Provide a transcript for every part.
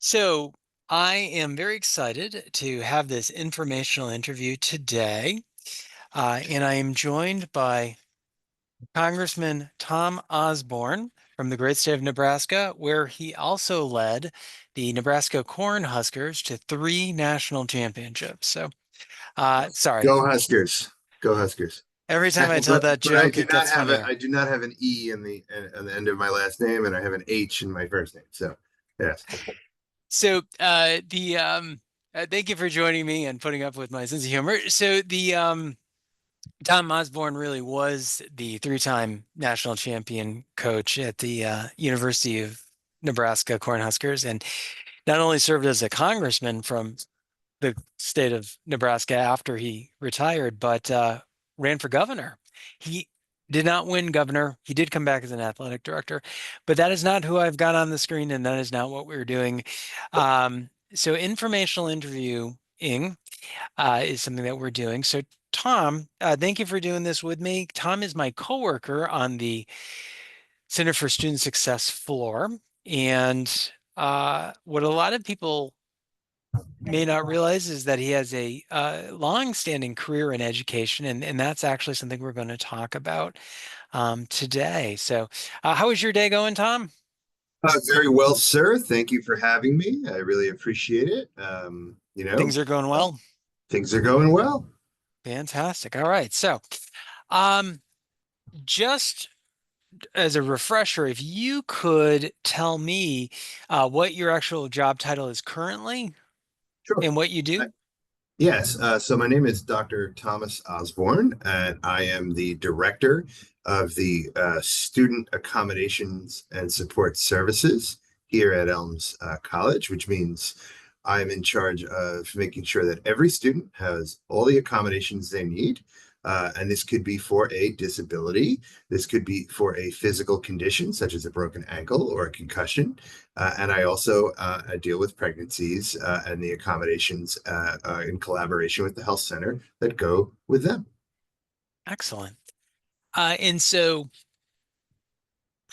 So I am very excited to have this informational interview today, and I am joined by Congressman Tom Osborne from the great state of Nebraska, where he also led the Nebraska Cornhuskers to three national championships. Sorry, Go Huskers. Go Huskers. every time I tell But that joke, it gets funnier. I do not have an E in the end of my last name, and I have an H in my first name. So yes. Thank you for joining me and putting up with my sense of humor. Tom Osborne really was the three-time national champion coach at the University of Nebraska Cornhuskers, and not only served as a congressman from the state of Nebraska after he retired, but ran for governor. He did not win governor. He did come back as an athletic director, but that is not who I've got on the screen, and that is not what we're doing. Informational interviewing is something that we're doing. So, Tom, thank you for doing this with me. Tom is my coworker on the Center for Student Success floor. And what a lot of people may not realize is that he has a long-standing career in education, and that's actually something we're going to talk about today. How is your day going, Tom? Very well, sir. Thank you for having me. I really appreciate it. Things are going well. Things are going well. Fantastic. All right. Um, just as a refresher, if you could tell me what your actual job title is currently Sure. and what you Uh, do. Yes. So my name is Dr. Thomas Osborne, and I am the director of the Student Accommodations and Support Services here at Elms College, which means I'm in charge of making sure that every student has all the accommodations they need. And this could be for a disability. This could be for a physical condition, such as a broken ankle or a concussion. And I also deal with pregnancies and the accommodations in collaboration with the health center that go with them. Excellent. And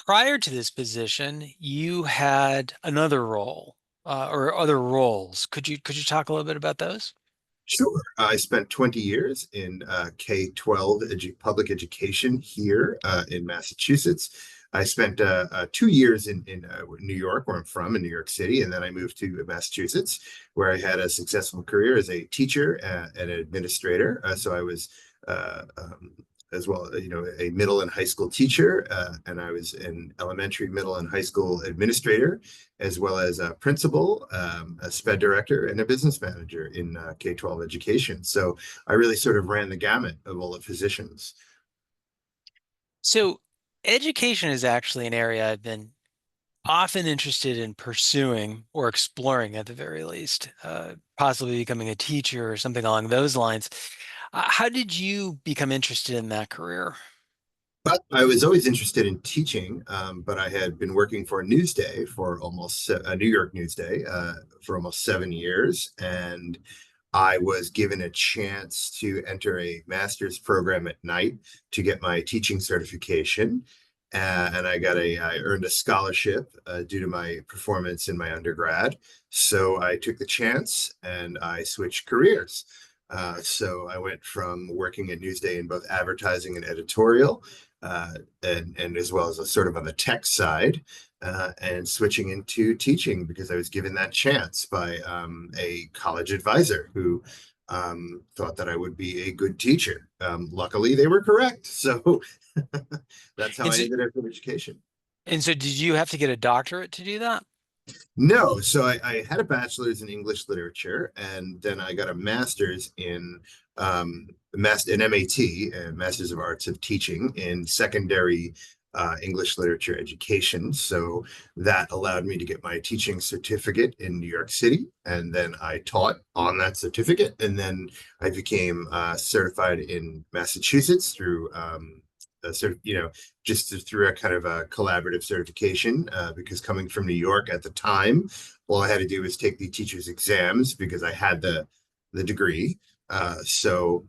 prior to this position, you had another role or other roles. Could you talk a little bit about those? Sure. I spent 20 years in K-12 public education here in Massachusetts. I spent 2 years in New York, where I'm from, in New York City, and then I moved to Massachusetts, where I had a successful career as a teacher and an administrator. So I was as well, a middle and high school teacher, and I was an elementary, middle, and high school administrator, as well as a principal, a SPED director, and a business manager in K-12 education. So I really sort of ran the gamut of all the positions. So, education is actually an area I've been often interested in pursuing or exploring at the very least, possibly becoming a teacher or something along those lines. How did you become interested in that career? But I was always interested in teaching, but I had been working for a Newsday a New York Newsday for almost 7 years, and I was given a chance to enter a master's program at night to get my teaching certification. And I earned a scholarship due to my performance in my undergrad. So I took the chance and I switched careers. So I went from working at Newsday in both advertising and editorial, and as well as a sort of on the tech side, and switching into teaching because I was given that chance by a college advisor who thought that I would be a good teacher. Luckily, they were correct. So that's how And I so, ended up in education. did you have to get a doctorate to do that? No, so I had a bachelor's in English literature, and then I got a master's in an MAT, Masters of Arts of Teaching in secondary English literature education. So that allowed me to get my teaching certificate in New York City, and then I taught on that certificate, and then I became certified in Massachusetts through sort of, just through a kind of a collaborative certification, because coming from New York at the time, all I had to do was take the teacher's exams because I had the degree. So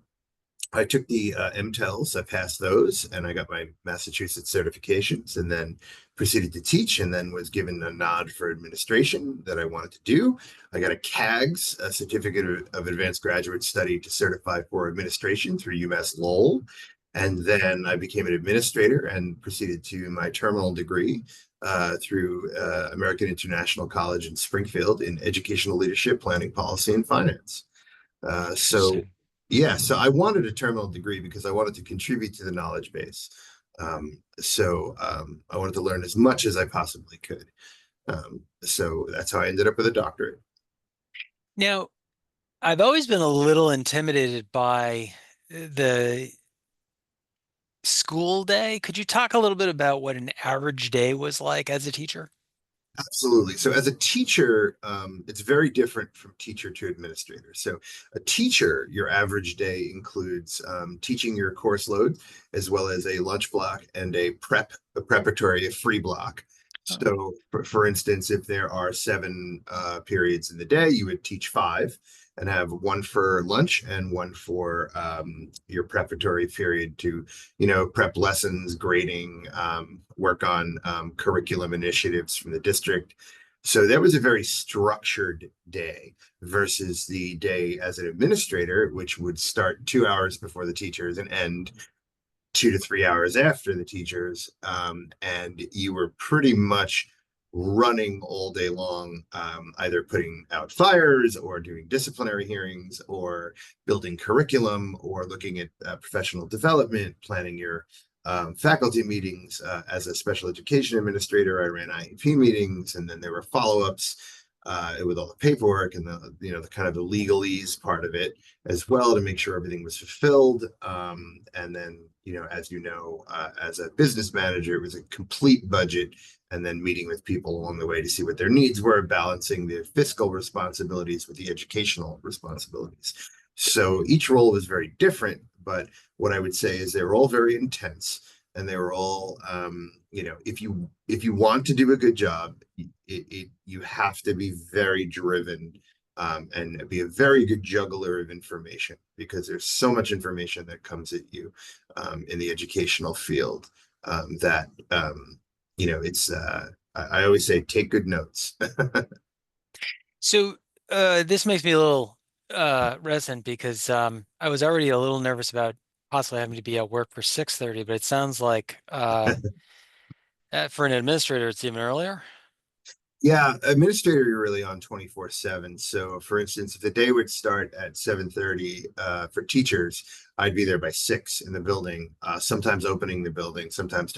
I took the MTELs, I passed those, and I got my Massachusetts certifications, and then proceeded to teach, and then was given a nod for administration that I wanted to do. I got a CAGS, a Certificate of Advanced Graduate Study to certify for administration through UMass Lowell. And then I became an administrator and proceeded to my terminal degree through American International College in Springfield in educational leadership, planning, policy, and finance. So Interesting. yeah, so I wanted a terminal degree because I wanted to contribute to the knowledge base. I wanted to learn as much as I possibly could. So that's how I ended up with a doctorate. Now, I've always been a little intimidated by the school day. Could you talk a little bit about what an average day was like as a teacher? Absolutely. So as a teacher, it's very different from teacher to administrator. So a teacher, your average day includes teaching your course load, as well as a lunch block and a preparatory, a free block. Oh, So for instance, if there are seven periods in the day, you would teach five and have one for lunch and one for your preparatory period to, prep lessons, grading, work on curriculum initiatives from the district. So that was a very structured day versus the day as an administrator, which would start 2 hours before the teachers and end 2 to 3 hours after the teachers. And you were pretty much running all day long, either putting out fires or doing disciplinary hearings or building curriculum or looking at professional development, planning your faculty meetings. As a special education administrator, I ran IEP meetings, and then there were follow-ups with all the paperwork and the kind of the legalese part of it as well to make sure everything was fulfilled. And then, as a business manager, it was a complete budget and then meeting with people along the way to see what their needs were, balancing the fiscal responsibilities with the educational responsibilities. So each role was very different, but what I would say is they were all very intense and they were all, if you want to do a good job, you have to be very driven and be a very good juggler of information because there's so much information that comes at you in the educational field that it's. I always say take good notes. so this makes me a little reticent because I was already a little nervous about possibly having to be at work for 6:30, but it sounds like for an administrator, it's even earlier. Yeah, administrator, you're really on 24/7. So for instance, if the day would start at 7:30 for teachers, I'd be there by 6 in the building, sometimes opening the building, sometimes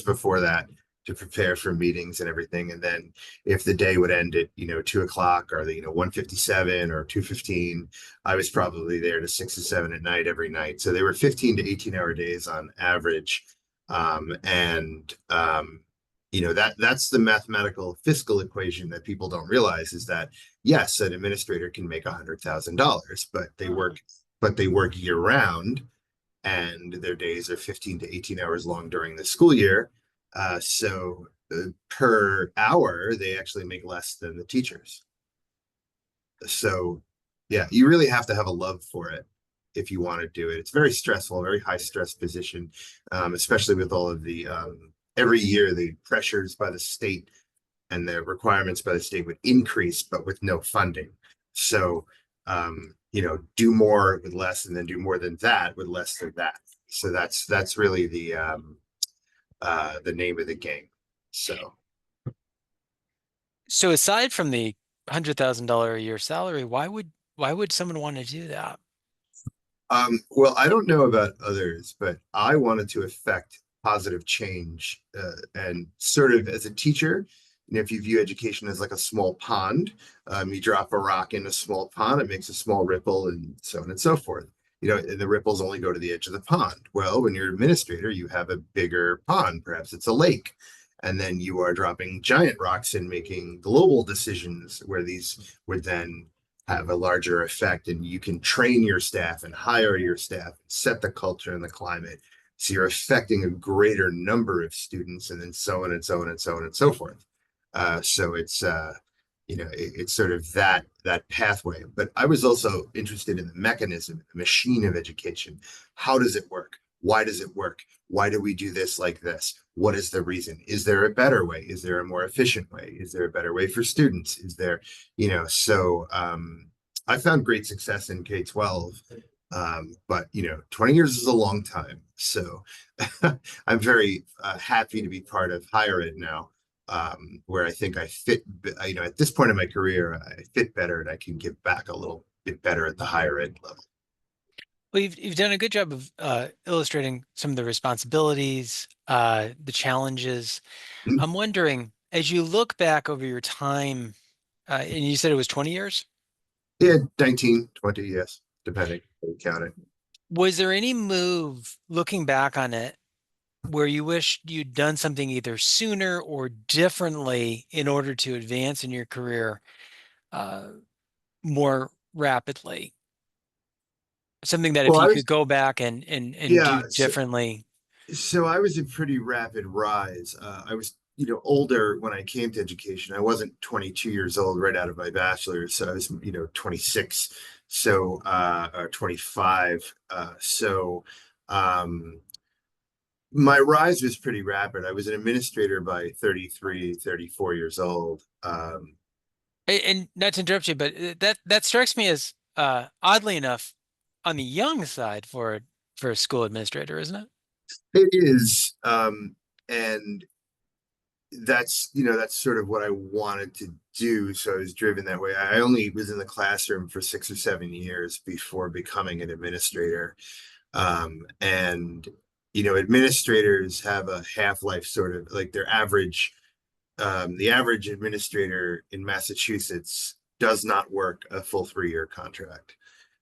before that to prepare for meetings and everything. And then if the day would end at 2 o'clock or the 1:57 or 2:15, I was probably there to 6 to 7 at night every night. So they were 15 to 18-hour days on average. And that's the mathematical fiscal equation that people don't realize is that yes, an administrator can make $100,000, but they work year round, and their days are 15 to 18 hours long during the school year. So per hour, they actually make less than the teachers. So yeah, you really have to have a love for it if you want to do it. It's very stressful, very high stress position, especially with all of the every year the pressures by the state and the requirements by the state would increase, but with no funding. So do more with less, and then do more than that with less than that. So that's really the name of the game. So. So aside from the $100,000 a year salary, why would someone want to do that? Well, I don't know about others, but I wanted to affect positive change and sort of as a teacher, if you view education as like a small pond, you drop a rock in a small pond, it makes a small ripple and so on and so forth. And the ripples only go to the edge of the pond. Well, when you're an administrator, you have a bigger pond, perhaps it's a lake. And then you are dropping giant rocks and making global decisions where these would then have a larger effect, and you can train your staff and hire your staff, set the culture and the climate. So you're affecting a greater number of students, and then so on and so on and so on and so forth. So it's it's sort of that pathway. But I was also interested in the mechanism, the machine of education. How does it work? Why does it work? Why do we do this like this? What is the reason? Is there a better way? Is there a more efficient way? Is there a better way for students? Is there, I found great success in K-12. But 20 years is a long time. So I'm very happy to be part of higher ed now, where I think I fit, at this point in my career, I fit better and I can give back a little bit better at the higher ed level. Well, you've done a good job of illustrating some of the responsibilities, the challenges. Mm. I'm wondering, as you look back over your time, and you said it was 20 years, Yeah, 19, 20, yes, depending how you count it. was there any move looking back on it where you wish you'd done something either sooner or differently in order to advance in your career uh, more rapidly? Something that if Well, you I could was, go back and yeah, do differently. so I was a pretty rapid rise. I was, older when I came to education. I wasn't 22 years old right out of my bachelor's, so I was, 26, or 25. Um, my rise was pretty rapid. I was an administrator by 33, 34 years old. And not to interrupt you, but that strikes me as oddly enough on the young side for a school administrator, isn't it? It is, and that's sort of what I wanted to do. So I was driven that way. I only was in the classroom for 6 or 7 years before becoming an administrator. And administrators have a half-life sort of like the average administrator in Massachusetts does not work a full 3-year contract.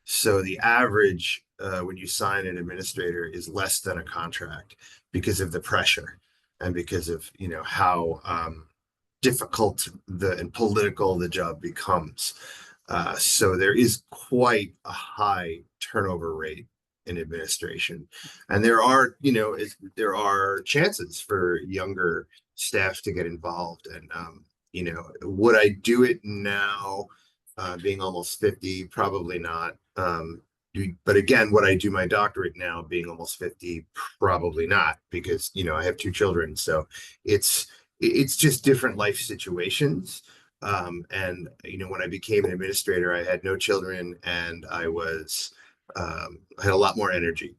So the average when you sign an administrator is less than a contract because of the pressure and because of how difficult and political the job becomes. So there is quite a high turnover rate in administration, and there are chances for younger staff to get involved. And would I do it now? Being almost 50, probably not. But again, would I do my doctorate now, being almost 50? Probably not, because I have 2 children, so it's it's just different life situations. And when I became an administrator, I had no children, and I had a lot more energy.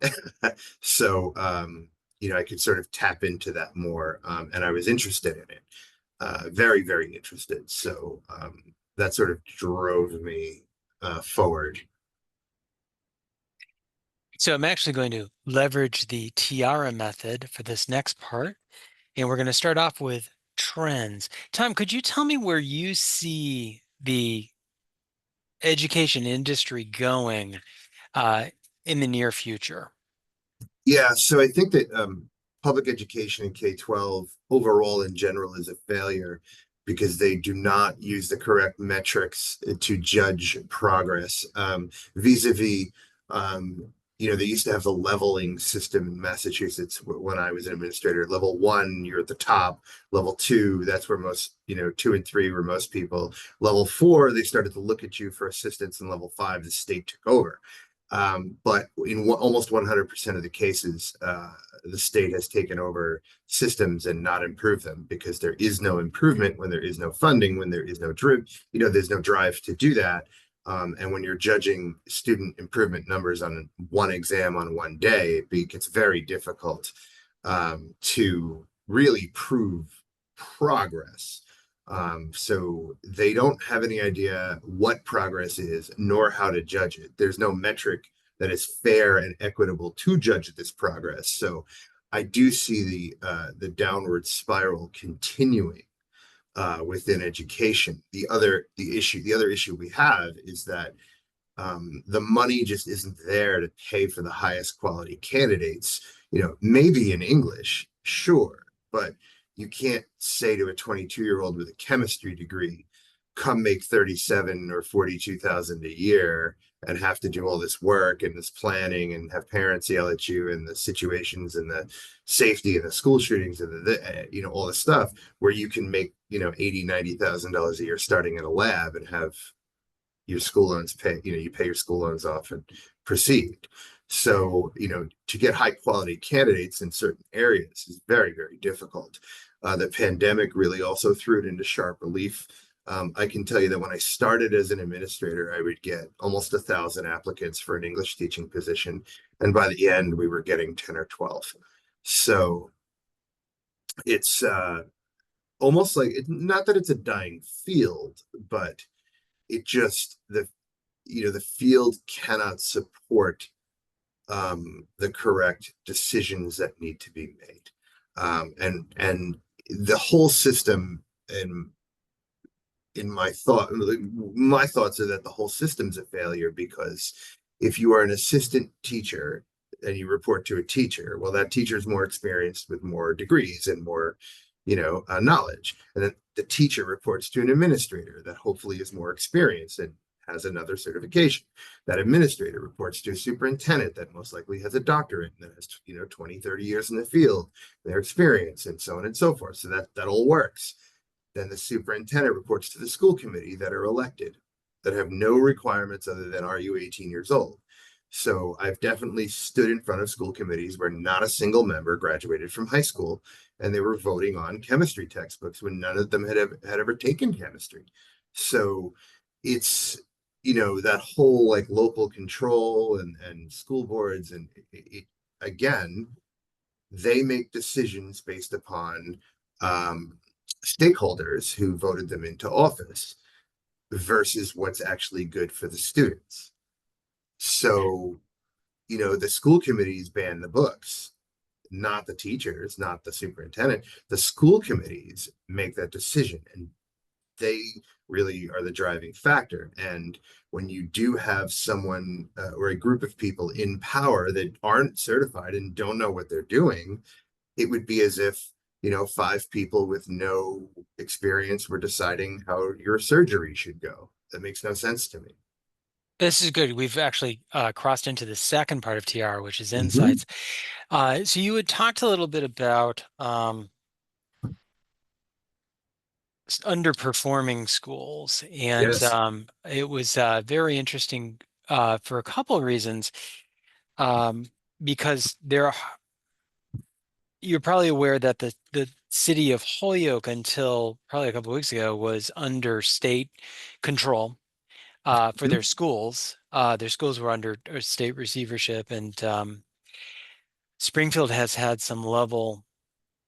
So I could sort of tap into that more, and I was interested in it, very, very interested. So that sort of drove me forward. So I'm actually going to leverage the tiara method for this next part, and we're going to start off with trends. Tom, could you tell me where you see the education industry going uh, in the near future? Yeah, so I think that public education in K-12 overall in general is a failure because they do not use the correct metrics to judge progress. Vis-a-vis, they used to have the leveling system in Massachusetts when I was an administrator. Level 1, you're at the top. Level 2, that's where most, 2 and 3 were most people. Level 4, they started to look at you for assistance, and level 5, the state took over. But in almost 100% of the cases, the state has taken over systems and not improved them, because there is no improvement when there is no funding, when there is no there's no drive to do that. And when you're judging student improvement numbers on one exam on one day, it gets very difficult to really prove progress. So they don't have any idea what progress is, nor how to judge it. There's no metric that is fair and equitable to judge this progress. So I do see the downward spiral continuing within education. The other issue we have is that the money just isn't there to pay for the highest quality candidates. Maybe in English, sure, but you can't say to a 22-year-old with a chemistry degree, come make 37 or 42,000 a year and have to do all this work and this planning and have parents yell at you and the situations and the safety and the school shootings and all the stuff where you can make, 80, $90,000 a year starting in a lab and have your school loans you pay your school loans off and proceed. So, to get high quality candidates in certain areas is very, very difficult. The pandemic really also threw it into sharp relief. I can tell you that when I started as an administrator, I would get almost 1,000 applicants for an English teaching position. And by the end, we were getting 10 or 12. So it's almost like, not that it's a dying field, but it just, the field cannot support the correct decisions that need to be made. And the whole system, and in my thoughts are that the whole system's a failure, because if you are an assistant teacher and you report to a teacher, well, that teacher's more experienced with more degrees and more, knowledge. And then the teacher reports to an administrator that hopefully is more experienced and has another certification. That administrator reports to a superintendent that most likely has a doctorate and that has, 20, 30 years in the field, their experience, and so on and so forth. So that all works. Then the superintendent reports to the school committee that are elected, that have no requirements other than, are you 18 years old? So I've definitely stood in front of school committees where not a single member graduated from high school, and they were voting on chemistry textbooks when none of them had ever taken chemistry. So it's, that whole like local control and school boards, and again, they make decisions based upon stakeholders who voted them into office versus what's actually good for the students. So, the school committees ban the books, not the teachers, not the superintendent. The school committees make that decision, and they really are the driving factor. And when you do have someone or a group of people in power that aren't certified and don't know what they're doing, it would be as if, 5 people with no experience were deciding how your surgery should go. That makes no sense to me. This is good. We've actually crossed into the second part of TR, which is Mhm. insights. So you had talked a little bit about underperforming schools, and Yes. it was very interesting for a couple of reasons. Um, because you're probably aware that the city of Holyoke until probably a couple of weeks ago was under state control for Mhm. their schools. Their schools were under state receivership, and Springfield has had some level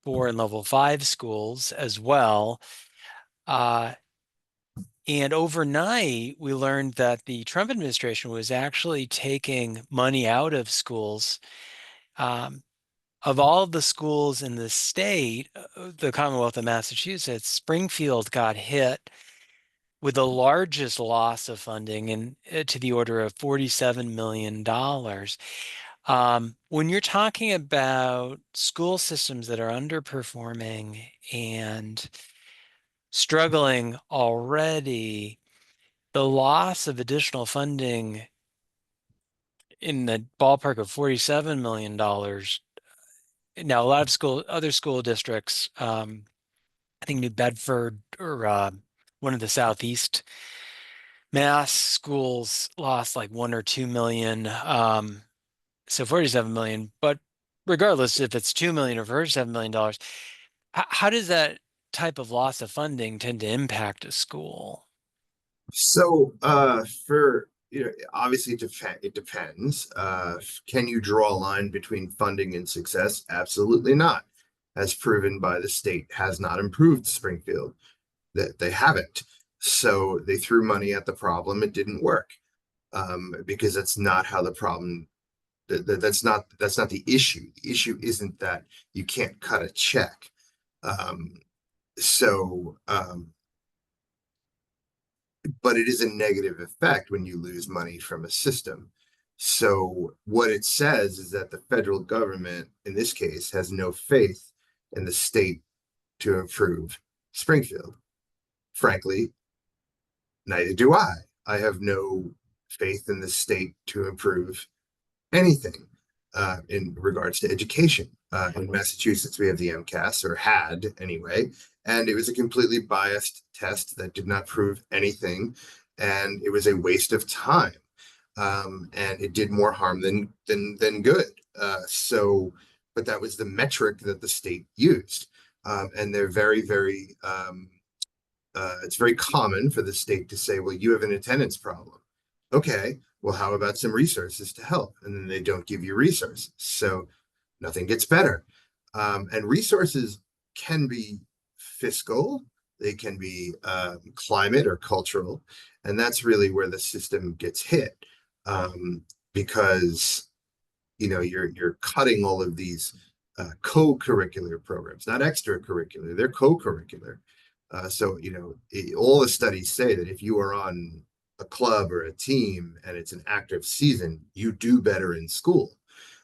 4 and level 5 schools as well. Uh, and overnight, we learned that the Trump administration was actually taking money out of schools. Um, of all the schools in the state, the Commonwealth of Massachusetts, Springfield got hit with the largest loss of funding in to the order of $47 million. When you're talking about school systems that are underperforming and struggling already, the loss of additional funding in the ballpark of $47 million. Now, a lot of other school districts, I think New Bedford or one of the Southeast Mass schools lost like 1 or 2 million. So 47 million. But regardless if it's 2 million or $47 million, how does that type of loss of funding tend to impact a school? So, for obviously it depends. Can you draw a line between funding and success? Absolutely not. As proven by the state has not improved Springfield. That they haven't. So they threw money at the problem. It didn't work, because that's not how the problem. That's not the issue. The issue isn't that you can't cut a check. Um, so, but it is a negative effect when you lose money from a system. So what it says is that the federal government, in this case, has no faith in the state to improve Springfield. Frankly, Neither do I. I have no faith in the state to improve anything in regards to education. In Massachusetts, we have the MCAS, or had anyway, and it was a completely biased test that did not prove anything, and it was a waste of time, and it did more harm than good. But that was the metric that the state used, and they're very. It's very common for the state to say, well, you have an attendance problem. Okay, well, how about some resources to help? And then they don't give you resources. So nothing gets better. And resources can be fiscal, they can be climate or cultural. And that's really where the system gets hit, because you're cutting all of these co-curricular programs, not extracurricular, they're co-curricular. All the studies say that if you are on a club or a team and it's an active season, you do better in school.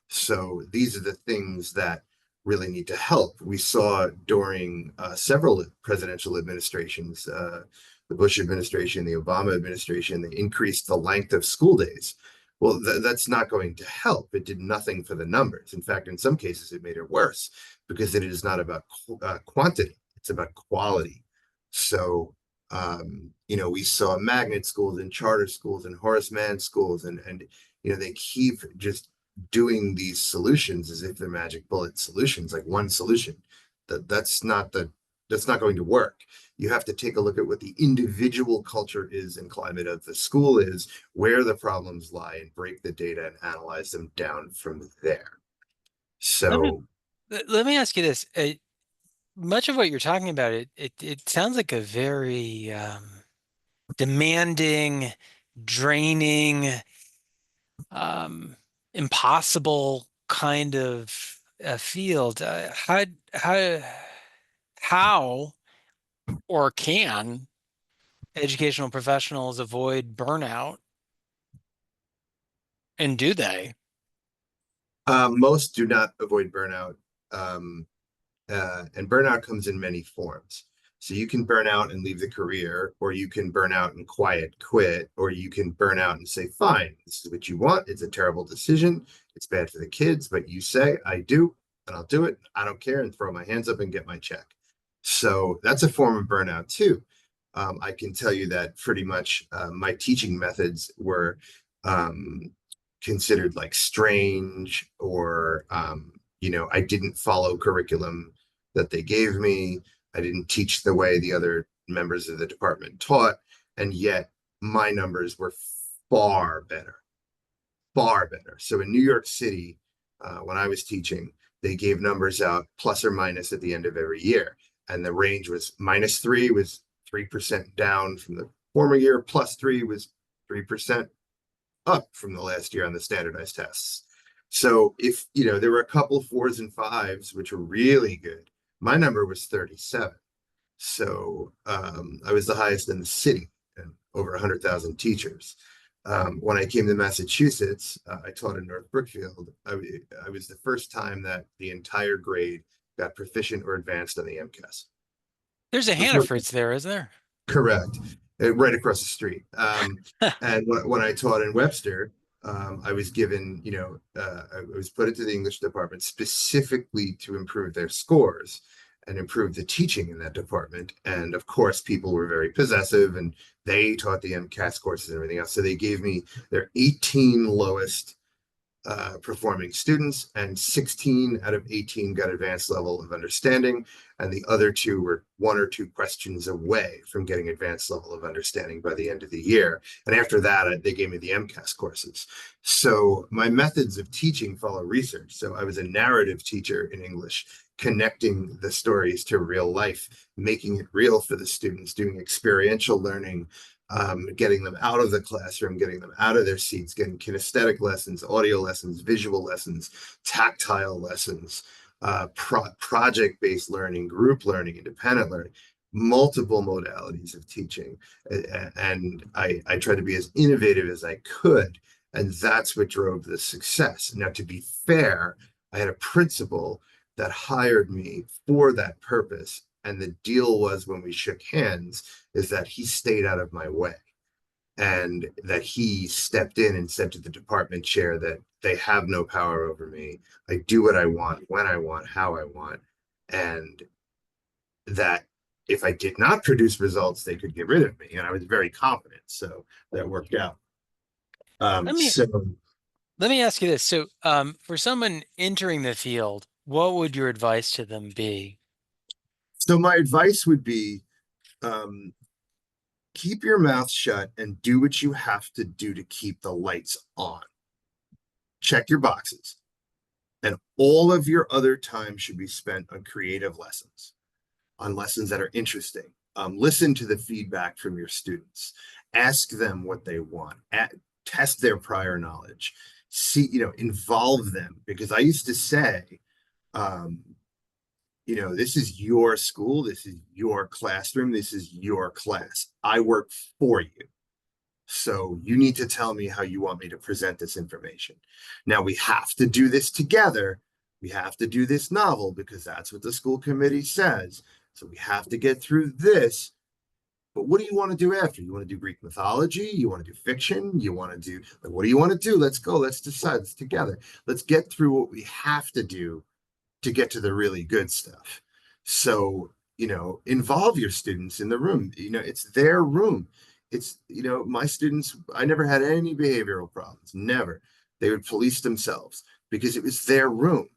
So these are the things that really need to help. We saw during several presidential administrations, the Bush administration, the Obama administration, they increased the length of school days. Well, that's not going to help. It did nothing for the numbers. In fact, in some cases, it made it worse because it is not about quantity, it's about quality. So, we saw magnet schools and charter schools and Horace Mann schools, and they keep just doing these solutions as if they're magic bullet solutions, like one solution. That's not going to work. You have to take a look at what the individual culture is and climate of the school is, where the problems lie, and break the data and analyze them down from there. Let me So, let me ask you this. Much of what you're talking about, it sounds like a very demanding, draining, um, impossible kind of field. How how or can educational professionals avoid burnout, and do they? most do not avoid burnout. Um, and burnout comes in many forms. So you can burn out and leave the career, or you can burn out and quiet quit, or you can burn out and say, fine, this is what you want. It's a terrible decision. It's bad for the kids, but you say, I do, and I'll do it. I don't care, and throw my hands up and get my check. So that's a form of burnout too. I can tell you that pretty much my teaching methods were um, considered like strange, or I didn't follow curriculum that they gave me. I didn't teach the way the other members of the department taught, and yet my numbers were far better, far better. So in New York City, when I was teaching, they gave numbers out plus or minus at the end of every year, and the range was -3 was 3% down from the former year, +3 was 3% up from the last year on the standardized tests. So if there were a couple fours and fives, which were really good, my number was 37. So I was the highest in the city, and over 100,000 teachers. When I came to Massachusetts, I taught in North Brookfield. I was the first time that the entire grade got proficient or advanced on the MCAS. There's a Hannaford's there, isn't there? Correct. Right across the street. And when I taught in Webster, I was given, I was put into the English department specifically to improve their scores and improve the teaching in that department. And of course, people were very possessive, and they taught the MCAS courses and everything else. So they gave me their 18 lowest performing students, and 16 out of 18 got advanced level of understanding, and the other two were one or two questions away from getting advanced level of understanding by the end of the year. And after that, they gave me the MCAS courses. So my methods of teaching follow research. So I was a narrative teacher in English, connecting the stories to real life, making it real for the students, doing experiential learning, getting them out of the classroom, getting them out of their seats, getting kinesthetic lessons, audio lessons, visual lessons, tactile lessons, project-based learning, group learning, independent learning, multiple modalities of teaching. And I tried to be as innovative as I could. And that's what drove the success. Now, to be fair, I had a principal that hired me for that purpose. And the deal was, when we shook hands, is that he stayed out of my way. and that he stepped in and said to the department chair that they have no power over me. I do what I want, when I want, how I want, and that if I did not produce results, they could get rid of me. And I was very confident, so that worked out. Um, Let me so, let me ask you this. So, for someone entering the field, what would your advice to them be? so my advice would be, um, keep your mouth shut and do what you have to do to keep the lights on. Check your boxes, and all of your other time should be spent on creative lessons, on lessons that are interesting. Listen to the feedback from your students. Ask them what they want. Test their prior knowledge. See, involve them. Because I used to say, um, this is your school, this is your classroom, this is your class. I work for you. So you need to tell me how you want me to present this information. Now we have to do this together. We have to do this novel because that's what the school committee says. So we have to get through this. But what do you want to do after? You want to do Greek mythology? You want to do fiction? You want to do, like, what do you want to do? Let's go. Let's decide. Let's together. Let's get through what we have to do to get to the really good stuff. So, involve your students in the room. It's their room. It's, my students, I never had any behavioral problems, never. They would police themselves because it was their room.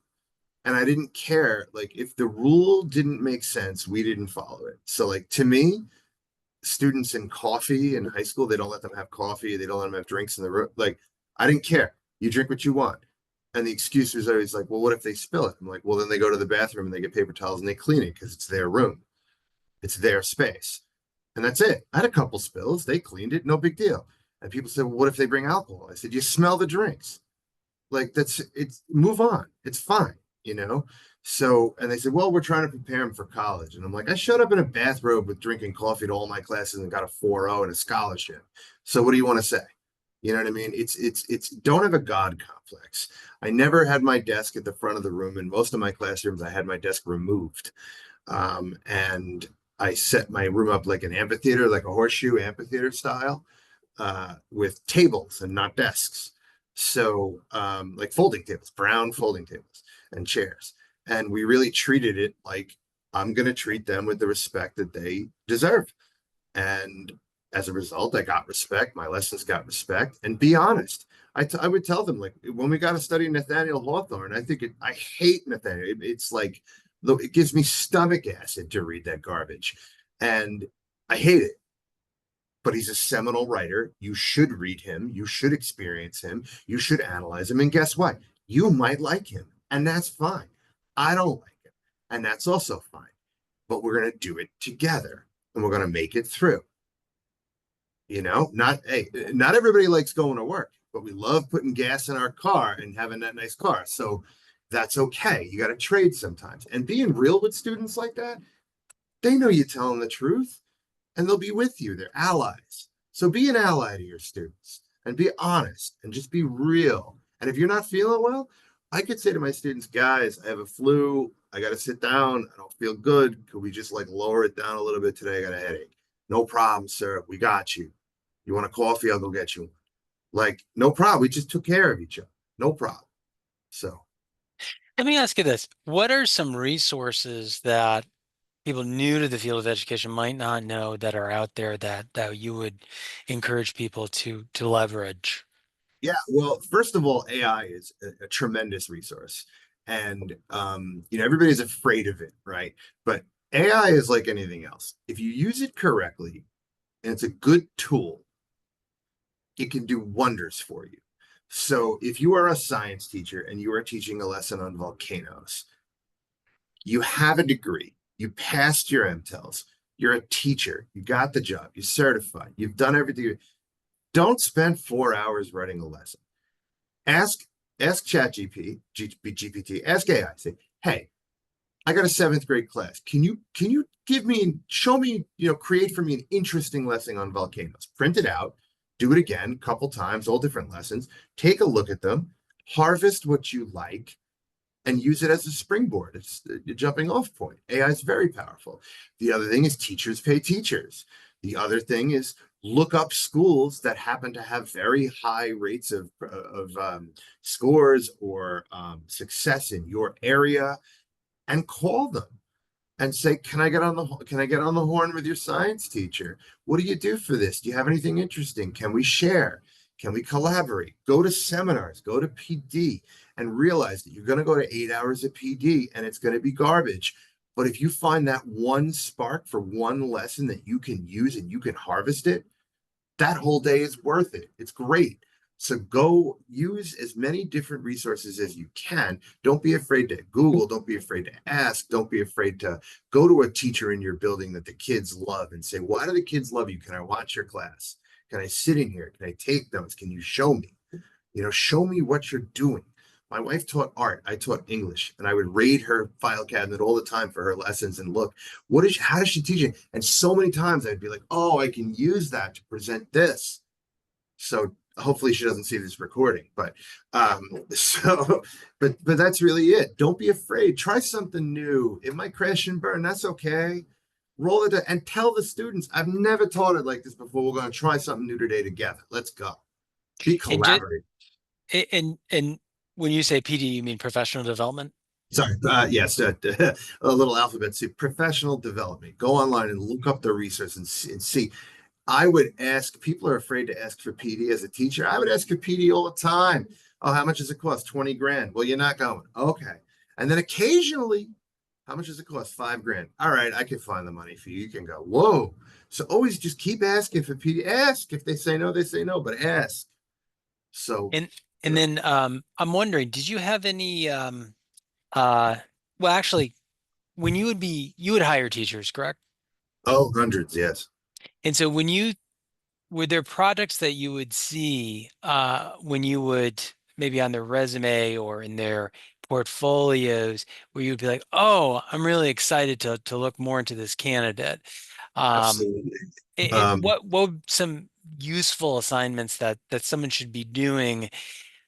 And I didn't care. Like, if the rule didn't make sense, we didn't follow it. So, like, to me, students in coffee in high school, they don't let them have coffee, they don't let them have drinks in the room. Like, I didn't care. You drink what you want. And the excuse was always like, well, what if they spill it? I'm like, well, then they go to the bathroom and they get paper towels and they clean it because it's their room. It's their space. And that's it. I had a couple spills. They cleaned it. No big deal. And people said, well, what if they bring alcohol? I said, you smell the drinks. Like, it's move on. It's fine, you know? So, and they said, well, we're trying to prepare them for college. And I'm like, I showed up in a bathrobe with drinking coffee to all my classes and got a 4.0 and a scholarship. So what do you want to say? You know what I mean? It's don't have a God complex. I never had my desk at the front of the room. In most of my classrooms, I had my desk removed. And I set my room up like an amphitheater, like a horseshoe amphitheater style, with tables and not desks. So, like folding tables, brown folding tables and chairs. And we really treated it like I'm going to treat them with the respect that they deserve. And as a result, I got respect. My lessons got respect. And be honest. I would tell them, like, when we got to study Nathaniel Hawthorne, I hate Nathaniel. It's like, it gives me stomach acid to read that garbage. And I hate it. But he's a seminal writer. You should read him. You should experience him. You should analyze him. And guess what? You might like him. And that's fine. I don't like him. And that's also fine. But we're going to do it together and we're going to make it through. Not everybody likes going to work, but we love putting gas in our car and having that nice car. So that's okay. You got to trade sometimes. And being real with students like that, they know you tell them the truth and they'll be with you. They're allies. So be an ally to your students and be honest and just be real. And if you're not feeling well, I could say to my students, guys, I have a flu. I got to sit down. I don't feel good. Could we just like lower it down a little bit today? I got a headache. No problem, sir. We got you. You want a coffee? I'll go get you one. Like, no problem. We just took care of each other. No problem. So, Let me ask you this. What are some resources that people new to the field of education might not know that are out there that you would encourage people to leverage? yeah, well, first of all, AI is a tremendous resource. And, everybody's afraid of it, right? But AI is like anything else. If you use it correctly and it's a good tool, it can do wonders for you. So if you are a science teacher and you are teaching a lesson on volcanoes, you have a degree, you passed your MTELs, you're a teacher, you got the job, you're certified, you've done everything. Don't spend 4 hours writing a lesson. Ask ask GPT, ask AI, say, hey, I got a seventh grade class. Can you give me, show me, create for me an interesting lesson on volcanoes? Print it out, do it again, a couple times, all different lessons. Take a look at them, harvest what you like, and use it as a springboard. It's a jumping off point. AI is very powerful. The other thing is teachers pay teachers. The other thing is look up schools that happen to have very high rates of scores or success in your area, and call them and say, can I get on the horn with your science teacher? What do you do for this? Do you have anything interesting? Can we share? Can we collaborate? Go to seminars, go to PD, and realize that you're going to go to 8 hours of PD and it's going to be garbage. But if you find that one spark for one lesson that you can use and you can harvest it, that whole day is worth it. It's great. So go use as many different resources as you can. Don't be afraid to Google. Don't be afraid to ask. Don't be afraid to go to a teacher in your building that the kids love and say, why do the kids love you? Can I watch your class? Can I sit in here? Can I take notes? Can you show me? Show me what you're doing. My wife taught art. I taught English, and I would raid her file cabinet all the time for her lessons and look, how does she teach it? And so many times I'd be like, oh, I can use that to present this. So hopefully she doesn't see this recording, but but that's really it. Don't be afraid. Try something new. It might crash and burn. That's okay. Roll it and tell the students, I've never taught it like this before. We're going to try something new today together. Let's go. Be And just collaborative. and when you say PD, you mean professional development? Sorry, yes, a little alphabet soup. Professional development. Go online and look up the research and see. I would ask, people are afraid to ask for PD as a teacher. I would ask for PD all the time. Oh, how much does it cost? 20 grand. Well, you're not going. Okay. And then occasionally, how much does it cost? 5 grand. All right, I can find the money for you. You can go. Whoa. So always just keep asking for PD. Ask. If they say no, they say no, but ask. So, And uh, and then I'm wondering, did you have any uh well actually when you would hire teachers, correct? oh, hundreds, yes. And so were there products that you would see when you would maybe on their resume or in their portfolios where you'd be like, oh, I'm really excited to look more into this candidate. Um, Absolutely. Um, what would some useful assignments that someone should be doing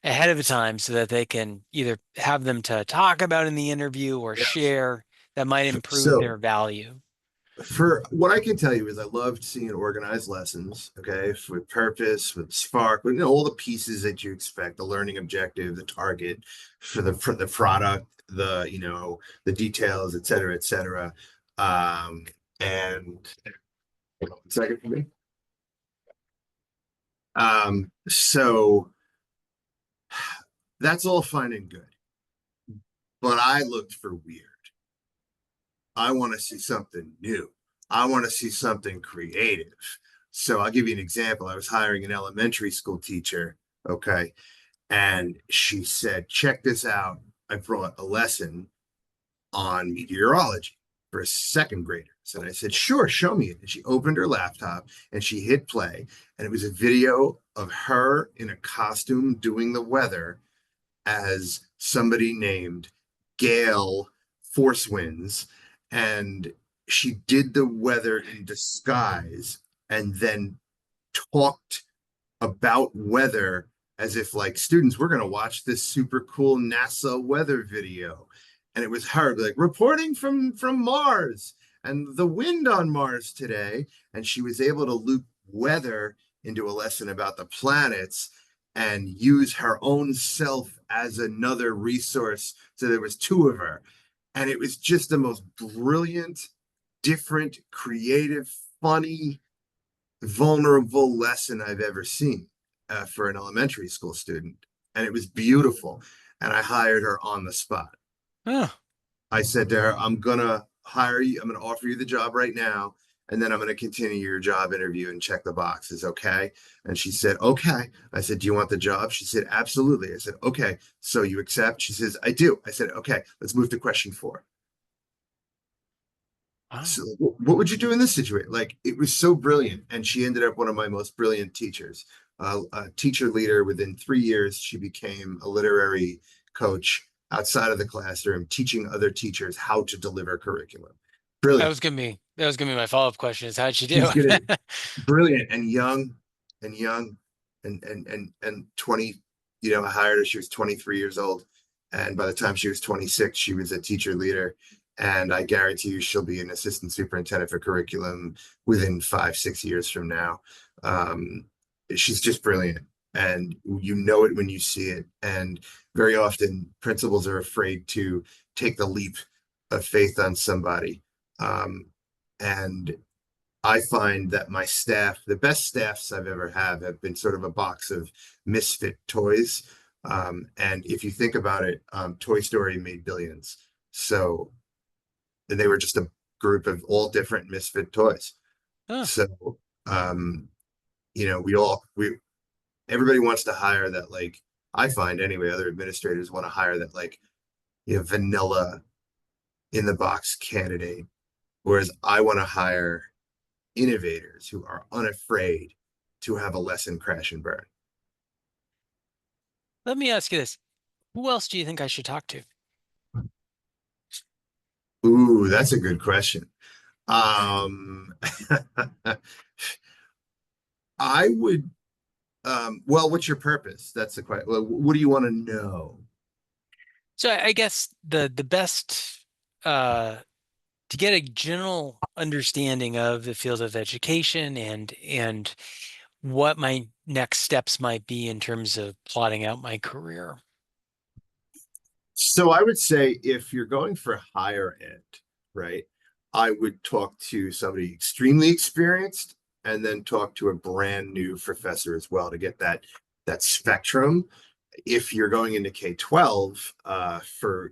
ahead of time so that they can either have them to talk about in the interview or yeah. share that might improve So their value? for what I can tell you is I loved seeing organized lessons, okay, with purpose, with spark, with all the pieces that you expect, the learning objective, the target for the product, the details, et cetera, et cetera. And hold on 1 second for me. So that's all fine and good, but I looked for weird. I want to see something new. I want to see something creative. So I'll give you an example. I was hiring an elementary school teacher. Okay. And she said, check this out. I brought a lesson on meteorology for second graders. And I said, sure, show me it. And she opened her laptop and she hit play. And it was a video of her in a costume doing the weather as somebody named Gale Force Winds, and she did the weather in disguise and then talked about weather as if like students we're going to watch this super cool NASA weather video, and it was her like reporting from Mars and the wind on Mars today, and she was able to loop weather into a lesson about the planets and use her own self as another resource. So there was two of her, and it was just the most brilliant, different, creative, funny, vulnerable lesson I've ever seen for an elementary school student. And it was beautiful. And I hired her on the spot. Oh, I said to her, I'm going to hire you. I'm going to offer you the job right now. And then I'm going to continue your job interview and check the boxes. Okay. And she said, okay. I said, do you want the job? She said, absolutely. I said, okay. So you accept? She says, I do. I said, okay, let's move to question 4. wow. So what would you do in this situation? Like it was so brilliant, and she ended up one of my most brilliant teachers, a teacher leader. Within 3 years she became a literary coach outside of the classroom, teaching other teachers how to deliver curriculum. Brilliant. That was gonna be my follow-up question is how'd you do? She's gonna brilliant and young and young and 20. I hired her. She was 23 years old, and by the time she was 26 she was a teacher leader. And I guarantee you she'll be an assistant superintendent for curriculum within 5, 6 years from now. Um, she's just brilliant. And you know it when you see it. And very often principals are afraid to take the leap of faith on somebody. Um, and I find that my staff, the best staffs I've ever had, have been sort of a box of misfit toys. And if you think about it, Toy Story made billions. So and they were just a group of all different misfit toys. Oh, So, um, we everybody wants to hire that, like, I find anyway, other administrators want to hire that, like, vanilla in the box candidate, whereas I want to hire innovators who are unafraid to have a lesson crash and burn. let me ask you this. Who else do you think I should talk to? Ooh, that's a good question. Um, I would, well, what's your purpose? That's the question. Well, what do you want to know? So I guess the best to get a general understanding of the field of education and what my next steps might be in terms of plotting out my career. So I would say if you're going for higher end, right, I would talk to somebody extremely experienced and then talk to a brand new professor as well to get that spectrum. If you're going into K-12, for,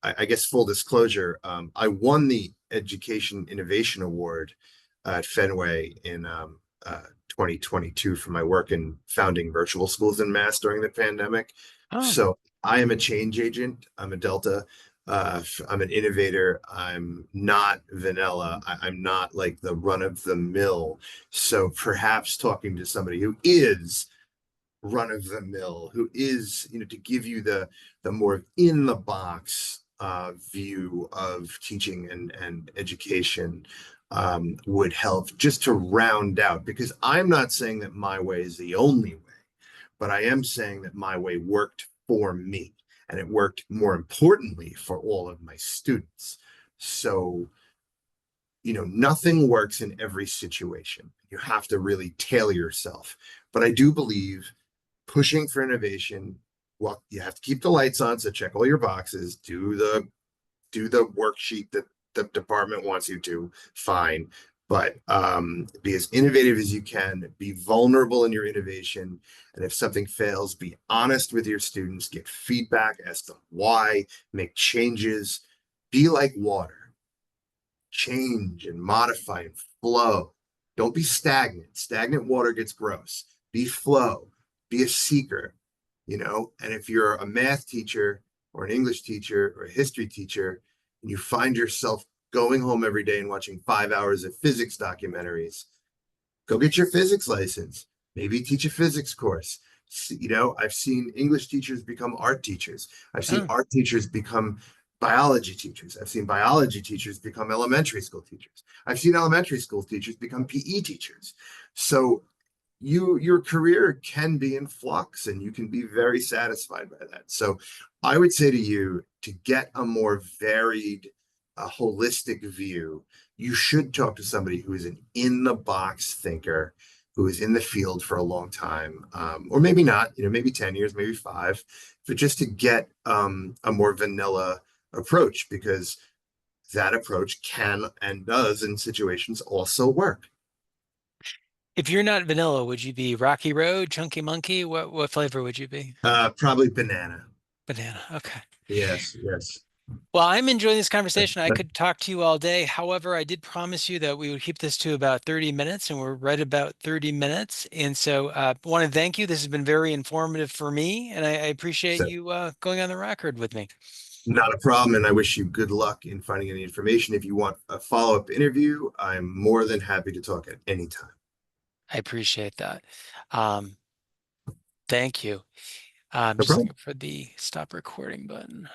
I guess full disclosure, I won the Education Innovation Award at Fenway in 2022 for my work in founding virtual schools in Mass during the pandemic. Oh, So I am a change agent. I'm a Delta. I'm an innovator. I'm not vanilla. I'm not like the run of the mill. So perhaps talking to somebody who is run of the mill, who is, to give you the more in the box view of teaching and education, would help just to round out, because I'm not saying that my way is the only way, but I am saying that my way worked for me and it worked more importantly for all of my students. So, nothing works in every situation. You have to really tailor yourself. But I do believe pushing for innovation, well, you have to keep the lights on, so check all your boxes, do the worksheet that the department wants you to, fine. But be as innovative as you can, be vulnerable in your innovation. And if something fails, be honest with your students, get feedback as to why, make changes, be like water, change and modify and flow. Don't be stagnant. Stagnant water gets gross. Be flow, be a seeker, And if you're a math teacher or an English teacher or a history teacher, and you find yourself going home every day and watching 5 hours of physics documentaries, go get your physics license. Maybe teach a physics course. I've seen English teachers become art teachers. I've seen oh. art teachers become biology teachers. I've seen biology teachers become elementary school teachers. I've seen elementary school teachers become PE teachers. So your career can be in flux and you can be very satisfied by that. So I would say to you, to get a more varied, holistic view, you should talk to somebody who is an in the box thinker, who is in the field for a long time, or maybe not, maybe 10 years, maybe 5, but just to get a more vanilla approach, because that approach can and does in situations also work. If you're not vanilla, would you be Rocky Road, Chunky Monkey? What flavor would you be? Probably banana. Banana. Okay. Yes, yes. Well, I'm enjoying this conversation. I could talk to you all day. However, I did promise you that we would keep this to about 30 minutes, and we're right about 30 minutes. And so I want to thank you. This has been very informative for me, and I appreciate So you going on the record with me. not a problem. And I wish you good luck in finding any information. If you want a follow-up interview, I'm more than happy to talk at any time. I appreciate that. Um, Thank you. I'm No just problem. looking for the stop recording button.